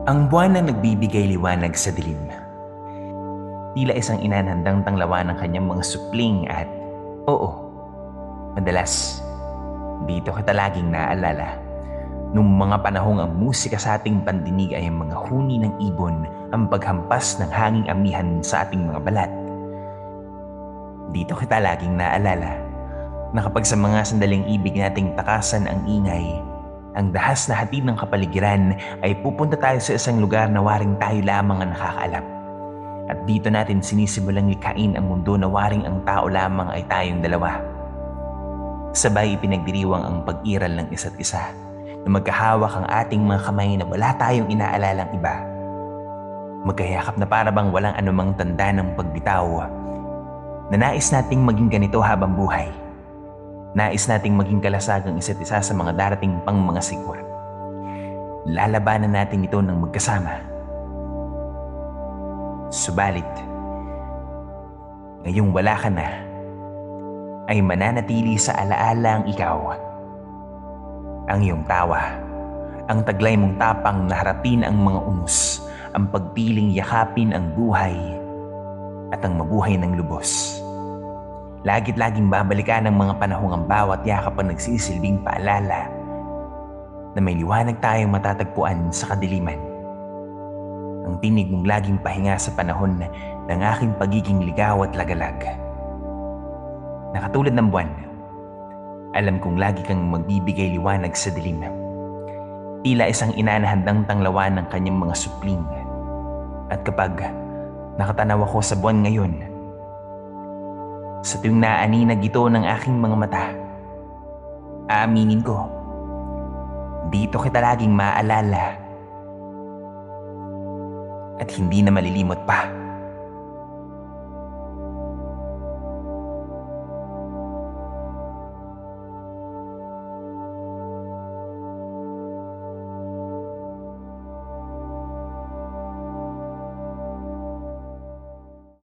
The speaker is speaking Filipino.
Ang buwan ang nagbibigay liwanag sa dilim. Tila isang inanhandang tanglawan ng kanyang mga supling at, oo, madalas, dito kita laging naaalala. Nung mga panahong ang musika sa ating pandinig ay ang mga huni ng ibon, ang paghampas ng hanging amihan sa ating mga balat. Dito kita laging naaalala na kapag sa mga sandaling ibig nating takasan ang ingay, ang dahas na hatid ng kapaligiran ay pupunta tayo sa isang lugar na waring tayo lamang ang nakakaalam. At dito natin sinisimulang likhain ang mundo na waring ang tao lamang ay tayong dalawa. Sabay ipinagdiriwang ang pag-iral ng isa't isa na magkahawak ang ating mga kamay na wala tayong inaalalang iba. Magkayakap na para bang walang anumang tanda ng pagbitaw na nais nating maging ganito habang buhay. Nais nating maging kalasag ang isa't isa sa mga darating pang mga sigwat. Lalabanan natin ito ng magkasama. Subalit, ngayong wala ka na, ay mananatili sa alaala ang ikaw. Ang iyong tawa, ang taglay mong tapang na harapin ang mga unos, ang pagpiling yakapin ang buhay at ang mabuhay ng lubos. Lagit-laging babalikan ng mga panahong ang bawat yakap ang nagsisilbing paalala na may liwanag tayong matatagpuan sa kadiliman. Ang tinig mong laging pahinga sa panahon ng aking pagiging ligaw at lagalag. Na katulad ng buwan, alam kong lagi kang magbibigay liwanag sa dilim. Tila isang inanahandang tanglawan ng kanyang mga supling. At kapag nakatanaw ako sa buwan ngayon, sa tuwing naaninag ito ng aking mga mata, aaminin ko, dito kita laging maaalala at hindi na malilimot pa.